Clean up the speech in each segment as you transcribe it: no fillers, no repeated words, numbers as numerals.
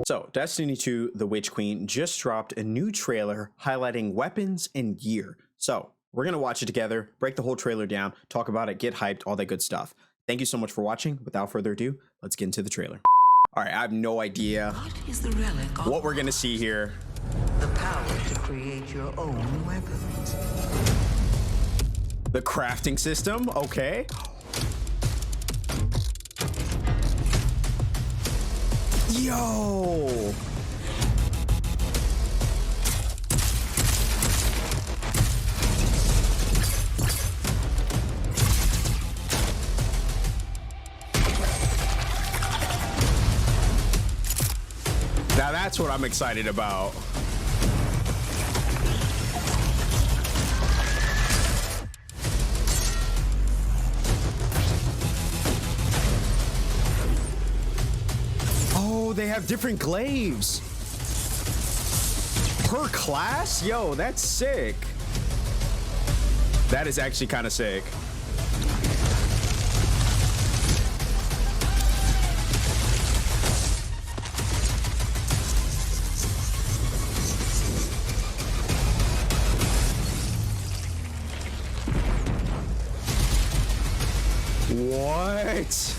So, Destiny 2 The Witch Queen just dropped a new trailer highlighting weapons and gear. So, we're going to watch it together, break the whole trailer down, talk about it, get hyped, all that good stuff. Thank you so much for watching. Without further ado, let's get into the trailer. All right, I have no idea what we're going to see here. The power to create your own weapons. The crafting system, okay. Yo! Now that's what I'm excited about. Oh, they have different glaives per class? Yo, that's sick. That is actually kind of sick. What?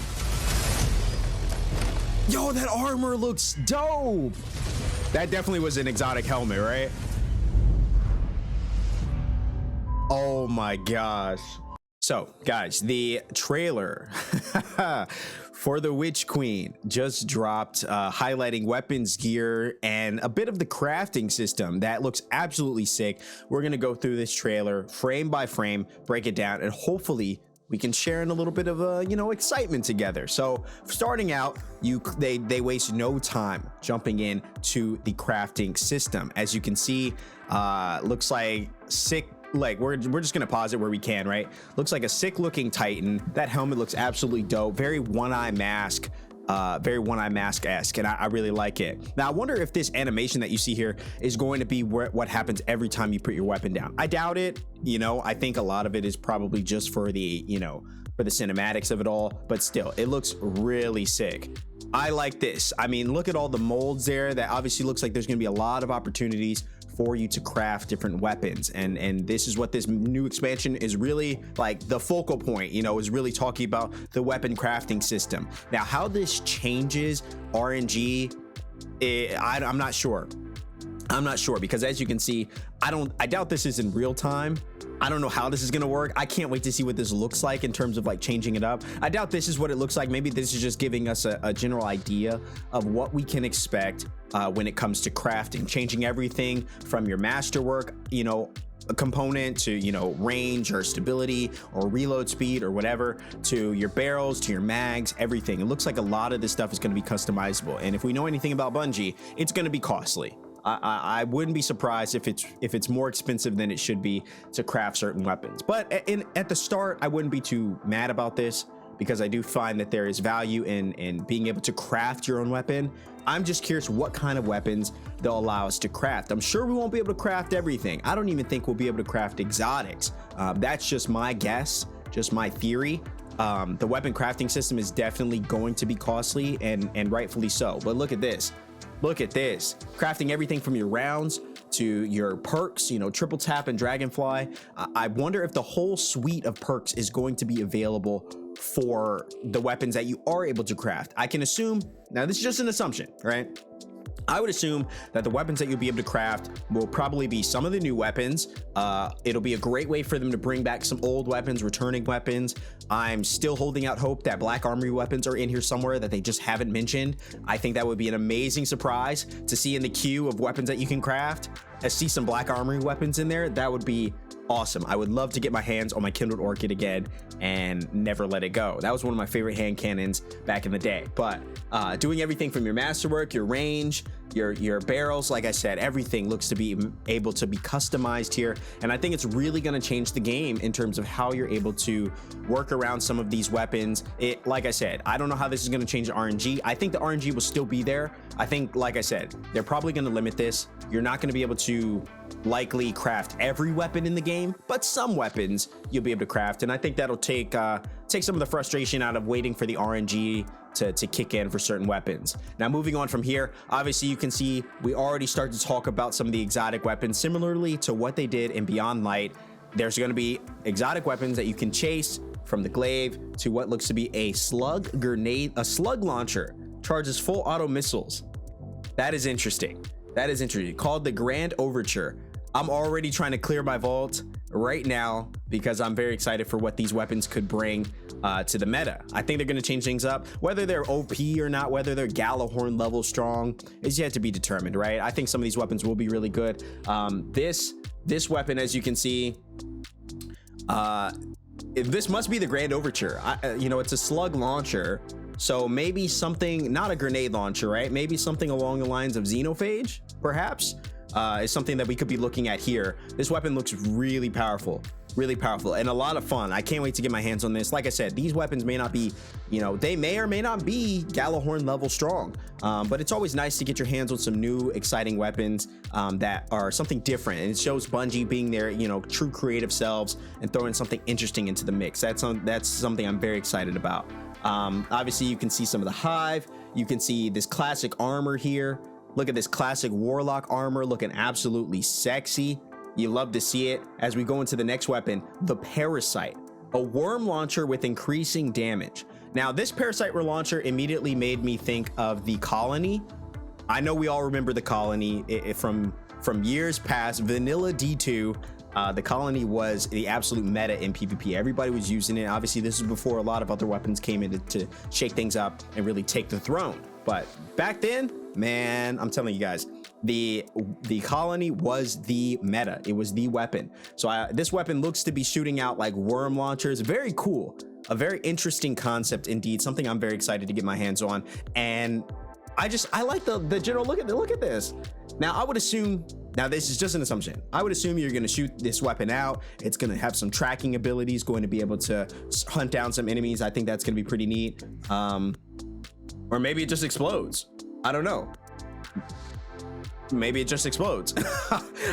Yo, that armor looks dope. That definitely was an exotic helmet, right? Oh my gosh. So, guys, the trailer for The Witch Queen just dropped, highlighting weapons, gear, and a bit of the crafting system that looks absolutely sick. We're going to go through this trailer frame by frame, break it down, and hopefully we can share in a little bit of excitement together. So starting out, they waste no time jumping in to the crafting system. As you can see, looks like sick. Like we're just gonna pause it where we can, right? Looks like a sick looking Titan. That helmet looks absolutely dope. Very one-eye mask. Very one-eye mask-esque, and I really like it. Now I wonder if this animation that you see here is going to be what happens every time you put your weapon down. I doubt it. I think a lot of it is probably just for the for the cinematics of it all, but still it looks really sick. I like this. I mean, look at all the molds there. That obviously looks like there's going to be a lot of opportunities for you to craft different weapons, and this is what this new expansion is really like. The focal point, is really talking about the weapon crafting system. Now how this changes RNG, I'm not sure. Because as you can see, I doubt this is in real time. I don't know how this is going to work. I can't wait to see what this looks like in terms of like changing it up. I doubt this is what it looks like. Maybe this is just giving us a general idea of what we can expect when it comes to crafting, changing everything from your masterwork, a component to, range or stability or reload speed or whatever, to your barrels, to your mags, everything. It looks like a lot of this stuff is going to be customizable. And if we know anything about Bungie, it's going to be costly. I wouldn't be surprised if it's more expensive than it should be to craft certain weapons. But at the start, I wouldn't be too mad about this, because I do find that there is value in being able to craft your own weapon. I'm just curious what kind of weapons they'll allow us to craft. I'm sure we won't be able to craft everything. I don't even think we'll be able to craft exotics. That's just my guess, just my theory. The weapon crafting system is definitely going to be costly, and rightfully so. But look at this. Look at this. Crafting everything from your rounds to your perks, triple tap and dragonfly. I wonder if the whole suite of perks is going to be available for the weapons that you are able to craft. I can assume, now this is just an assumption, right? I would assume that the weapons that you'll be able to craft will probably be some of the new weapons. It'll be a great way for them to bring back some old weapons, returning weapons. I'm still holding out hope that Black Armory weapons are in here somewhere that they just haven't mentioned. I think that would be an amazing surprise to see in the queue of weapons that you can craft. To see some Black Armory weapons in there, that would be awesome. I would love to get my hands on my Kindled Orchid again and never let it go. That was one of my favorite hand cannons back in the day. But doing everything from your masterwork, your range, your barrels, like I said, everything looks to be able to be customized here. And I think it's really going to change the game in terms of how you're able to work around some of these weapons. Like I said, I don't know how this is going to change the RNG. I think the RNG will still be there. I think, like I said, they're probably going to limit this. You're not going to be able to likely craft every weapon in the game, but some weapons you'll be able to craft. And I think that'll take take some of the frustration out of waiting for the RNG to kick in for certain weapons. Now, moving on from here, obviously you can see we already start to talk about some of the exotic weapons. Similarly to what they did in Beyond Light, there's going to be exotic weapons that you can chase, from the glaive to what looks to be a slug launcher, charges full auto missiles. That is interesting. That is interesting. Called the Grand Overture. I'm already trying to clear my vault right now because I'm very excited for what these weapons could bring to the meta. I think they're going to change things up. Whether they're OP or not, whether they're Gjallarhorn level strong is yet to be determined, right? I think some of these weapons will be really good. This weapon, as you can see, this must be the Grand Overture. You know, it's a slug launcher, so maybe something, not a grenade launcher, right? Maybe something along the lines of Xenophage, perhaps, is something that we could be looking at here. This weapon looks really powerful, and a lot of fun. I can't wait to get my hands on this. Like I said, these weapons may not be, you know, they may or may not be Gjallarhorn level strong, but it's always nice to get your hands on some new exciting weapons that are something different, and it shows Bungie being their, you know, true creative selves and throwing something interesting into the mix. That's something I'm very excited about. Obviously you can see some of the Hive. You can see this classic armor here. Look at this classic Warlock armor looking absolutely sexy. You love to see it. As we go into the next weapon, the Parasite, a worm launcher with increasing damage. Now, this Parasite launcher immediately made me think of the Colony. I know we all remember the Colony from years past. Vanilla D2, the Colony was the absolute meta in PvP. Everybody was using it. Obviously, this is before a lot of other weapons came in to shake things up and really take the throne. But back then, man, I'm telling you guys, the Colony was the meta. It was the weapon. So this weapon looks to be shooting out like worm launchers. Very cool. A very interesting concept indeed. Something I'm very excited to get my hands on. And I like the general look at this. Now, I would assume, now this is just an assumption, I would assume you're going to shoot this weapon out. It's going to have some tracking abilities, going to be able to hunt down some enemies. I think that's going to be pretty neat. Or maybe it just explodes. I don't know. Maybe it just explodes.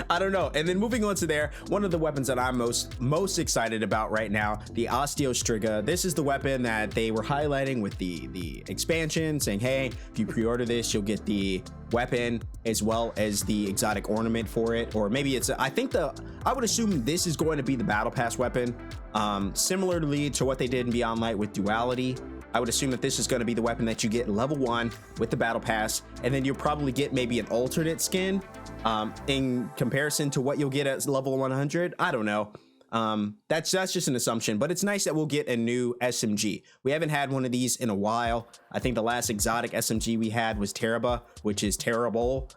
I don't know. And then moving on to there, one of the weapons that I'm most excited about right now, the Osteostriga. This is the weapon that they were highlighting with the expansion, saying, hey, if you pre-order this, you'll get the weapon as well as the exotic ornament for it. Or maybe it's, I would assume this is going to be the battle pass weapon, similarly to what they did in Beyond Light with Duality. I would assume that this is going to be the weapon that you get level 1 with the battle pass, and then you'll probably get maybe an alternate skin in comparison to what you'll get at level 100. I don't know. That's just an assumption, but it's nice that we'll get a new SMG. We haven't had one of these in a while. I think the last exotic SMG we had was Teraba, which is terrible.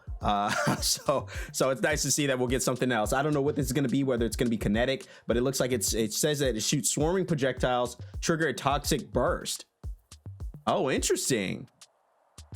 So it's nice to see that we'll get something else. I don't know what this is going to be, whether it's going to be kinetic, but it looks like it says that it shoots swarming projectiles, trigger a toxic burst. Oh, interesting.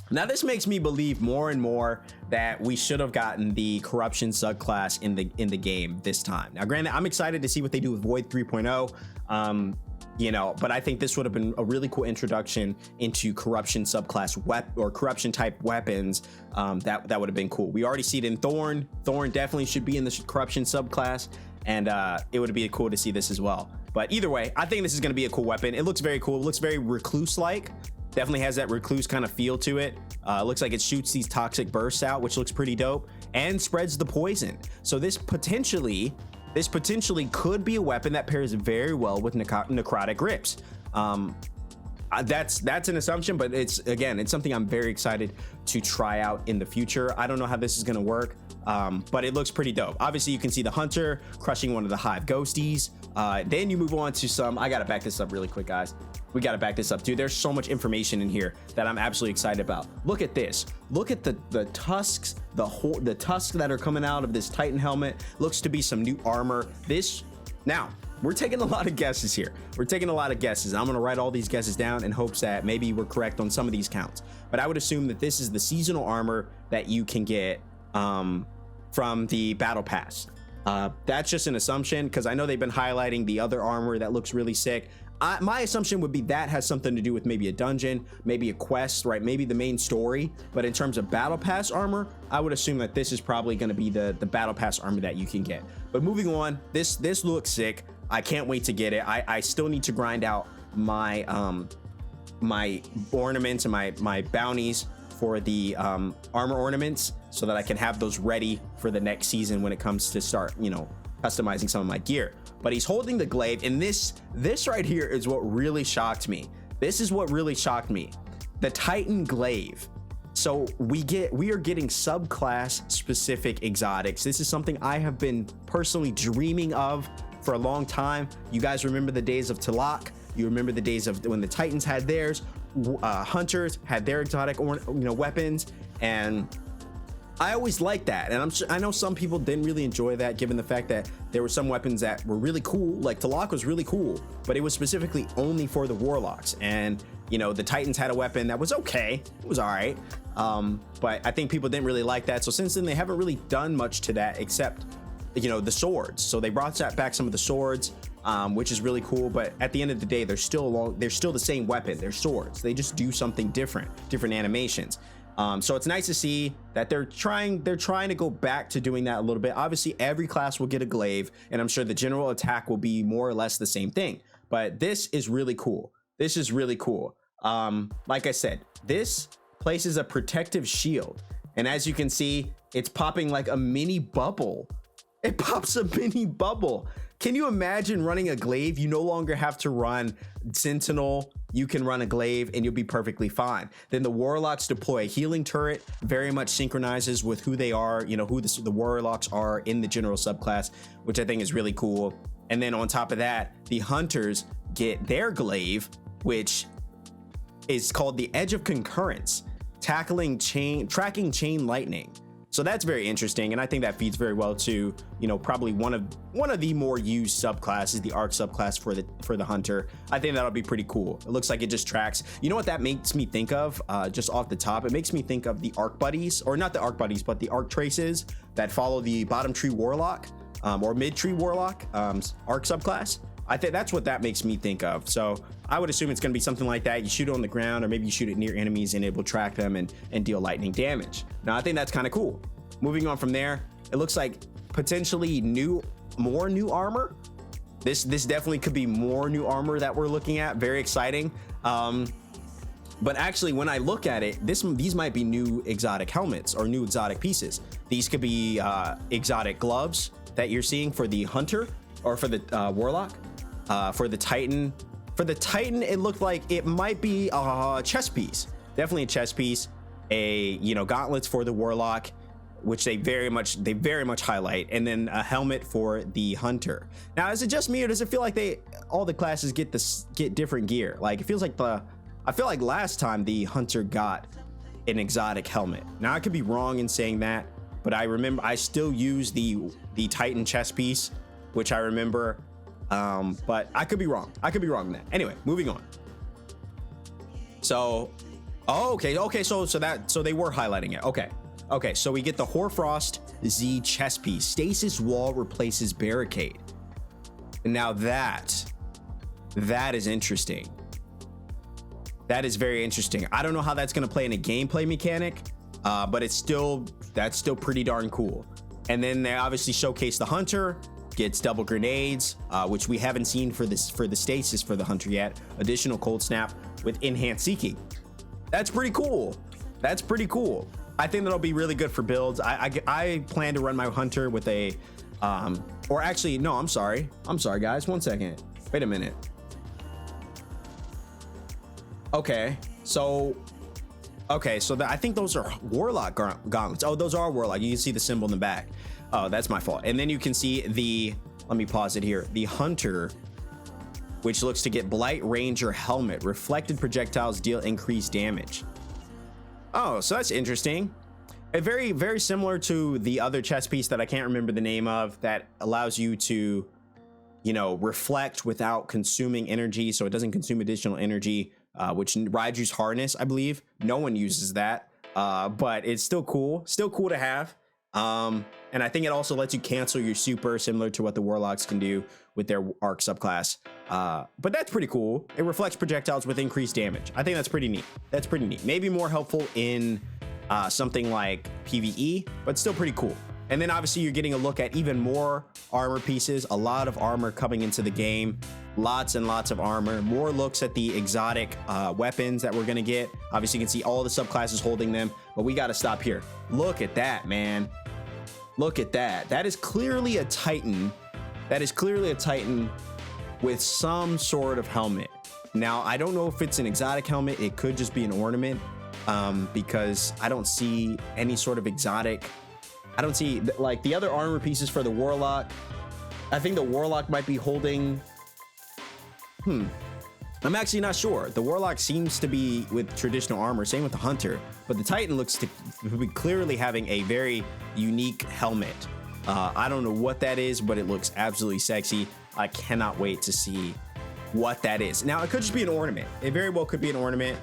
Now this makes me believe more and more that we should have gotten the corruption subclass in the game this time. Now, granted, I'm excited to see what they do with Void 3.0. You know, but I think this would have been a really cool introduction into corruption subclass or corruption type weapons. That would have been cool. We already see it in Thorn. Thorn definitely should be in the corruption subclass, and it would be cool to see this as well. But either way, I think this is going to be a cool weapon. It looks very cool. It looks very recluse-like. Definitely has that recluse kind of feel to it. Looks like it shoots these toxic bursts out, which looks pretty dope, and spreads the poison. So this potentially could be a weapon that pairs very well with necrotic grips. That's an assumption, but it's something I'm very excited to try out in the future. I don't know how this is going to work, but it looks pretty dope. Obviously, you can see the Hunter crushing one of the Hive ghosties. Then you move on to some. I gotta back this up really quick, guys. We gotta back this up, dude. There's so much information in here that I'm absolutely excited about. Look at this. Look at the tusks, the tusks that are coming out of this Titan helmet. Looks to be some new armor. Now, we're taking a lot of guesses here. I'm gonna write all these guesses down in hopes that maybe we're correct on some of these counts. But I would assume that this is the seasonal armor that you can get from the battle pass. That's just an assumption because I know they've been highlighting the other armor that looks really sick. My assumption would be that has something to do with maybe a dungeon, maybe a quest, right? Maybe the main story. But in terms of battle pass armor, I would assume that this is probably going to be the battle pass armor that you can get. But moving on, this looks sick. I can't wait to get it. I still need to grind out my my ornaments and my bounties for the armor ornaments so that I can have those ready for the next season when it comes to start, you know, customizing some of my gear. But he's holding the glaive, and this right here is what really shocked me. This is what really shocked me. The Titan glaive. So we are getting subclass specific exotics. This is something I have been personally dreaming of for a long time. You guys remember the days of Tilak. You remember the days of when the Titans had theirs. Hunters had their exotic, weapons, and I always liked that. And I know some people didn't really enjoy that, given the fact that there were some weapons that were really cool. Like Tilak was really cool, but it was specifically only for the warlocks. And you know, the Titans had a weapon that was okay. It was all right. But I think people didn't really like that. So since then, they haven't really done much to that except, you know, the swords. So they brought back some of the swords, which is really cool. But at the end of the day, they're still the same weapon. They're swords. They just do something different animations. So it's nice to see that they're trying to go back to doing that a little bit. Obviously, every class will get a glaive, and I'm sure the general attack will be more or less the same thing. But this is really cool. This is really cool. Like I said, this places a protective shield, and as you can see, it's popping like a mini bubble. It pops a mini bubble. Can you imagine running a glaive? You no longer have to run Sentinel. You can run a glaive and you'll be perfectly fine. Then the warlocks deploy a healing turret, very much synchronizes with who they are, you know, who the warlocks are in the general subclass, which I think is really cool. And then on top of that, the hunters get their glaive, which is called the Edge of Concurrence, tracking chain lightning. So that's very interesting, and I think that feeds very well to, you know, probably one of the more used subclasses, the arc subclass for the hunter. I think that'll be pretty cool. It looks like it just tracks. You know what that makes me think of? Just off the top, it makes me think of the arc buddies, or not the arc buddies, but the arc traces that follow the bottom tree warlock, or mid tree warlock arc subclass. I think that's what that makes me think of. So I would assume it's going to be something like that. You shoot it on the ground, or maybe you shoot it near enemies and it will track them and deal lightning damage. Now, I think that's kind of cool. Moving on from there, it looks like potentially more new armor. This definitely could be more new armor that we're looking at. Very exciting. But actually, when I look at it, these might be new exotic helmets or new exotic pieces. These could be exotic gloves that you're seeing for the hunter or for the warlock. For the Titan, it looked like it might be a chest piece. Definitely a chest piece. Gauntlets for the warlock, which they very much highlight, and then a helmet for the hunter. Now, is it just me, or does it feel like all the classes get different gear? Like, it feels like I feel like last time the hunter got an exotic helmet. Now, I could be wrong in saying that, but I remember I still use the Titan chest piece, which I remember. But I could be wrong. In that. Anyway, moving on. So, okay. So they were highlighting it. Okay. So we get the Hoarfrost Z chest piece. Stasis wall replaces barricade. Now that is interesting. That is very interesting. I don't know how that's going to play in a gameplay mechanic, but that's still pretty darn cool. And then they obviously showcase the hunter. Gets double grenades, which we haven't seen for the stasis for the hunter yet. Additional cold snap with enhanced seeking. That's pretty cool. I think that'll be really good for builds. I plan to run my hunter with a, or actually, no, I'm sorry guys, 1 second. Wait a minute. Okay, so I think those are warlock gauntlets. Oh, those are warlock. You can see the symbol in the back. Oh, that's my fault. And then you can see let me pause it here. The hunter, which looks to get Blight Ranger helmet. Reflected projectiles deal increased damage. Oh, so that's interesting. Very, very similar to the other chest piece that I can't remember the name of, that allows you to, reflect without consuming energy. So it doesn't consume additional energy, which Raiju's harness, I believe. No one uses that, but it's still cool. Still cool to have. And I think it also lets you cancel your super, similar to what the warlocks can do with their arc subclass. But that's pretty cool. It reflects projectiles with increased damage. I think that's pretty neat. Maybe more helpful in something like PvE, but still pretty cool. And then obviously you're getting a look at even more armor pieces, a lot of armor coming into the game. lots and lots of armor, more looks at the exotic weapons that we're gonna get. Obviously you can see all the subclasses holding them, but we got to stop here. Look at that, man. Look at that. That is clearly a Titan. That is clearly a Titan with some sort of helmet. Now, I don't know if it's an exotic helmet. It could just be an ornament, because I don't see any sort of exotic. I don't see like the other armor pieces for the Warlock. I think the Warlock might be holding. I'm actually not sure. The Warlock seems to be with traditional armor, same with the Hunter, but the Titan looks to be clearly having a very unique helmet. I don't know what that is, but it looks absolutely sexy. I cannot wait to see what that is. Now, it could just be an ornament. It very well could be an ornament.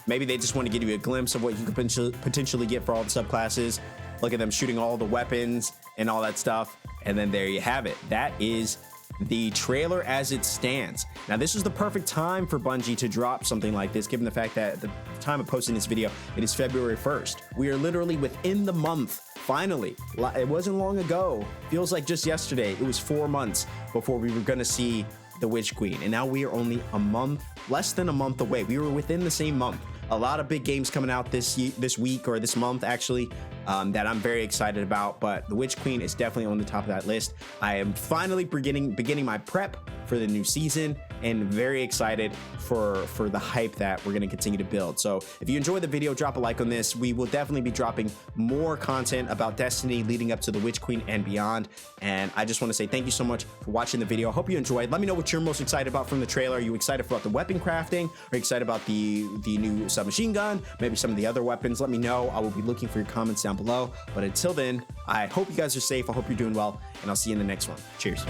Maybe they just want to give you a glimpse of what you could potentially get for all the subclasses. Look at them shooting all the weapons and all that stuff. And then there you have it. That is the trailer as it stands. Now, this is the perfect time for Bungie to drop something like this, given the fact that at the time of posting this video, it is February 1st. We are literally within the month. Finally, it wasn't long ago. Feels like just yesterday. It was 4 months before we were going to see the Witch Queen, and now we are only a month, less than a month away. We were within the same month. A lot of big games coming out this week or this month actually, that I'm very excited about, but the Witch Queen is definitely on the top of that list. I am finally beginning my prep for the new season and very excited for the hype that we're going to continue to build. So if you enjoyed the video, drop a like on this. We will definitely be dropping more content about Destiny leading up to the Witch Queen and beyond. And I just want to say thank you so much for watching the video. I hope you enjoyed. Let me know what you're most excited about from the trailer. Are you excited about the weapon crafting? Are you excited about the new submachine gun? Maybe some of the other weapons? Let me know. I will be looking for your comments down below. But until then, I hope you guys are safe. I hope you're doing well, and I'll see you in the next one. Cheers.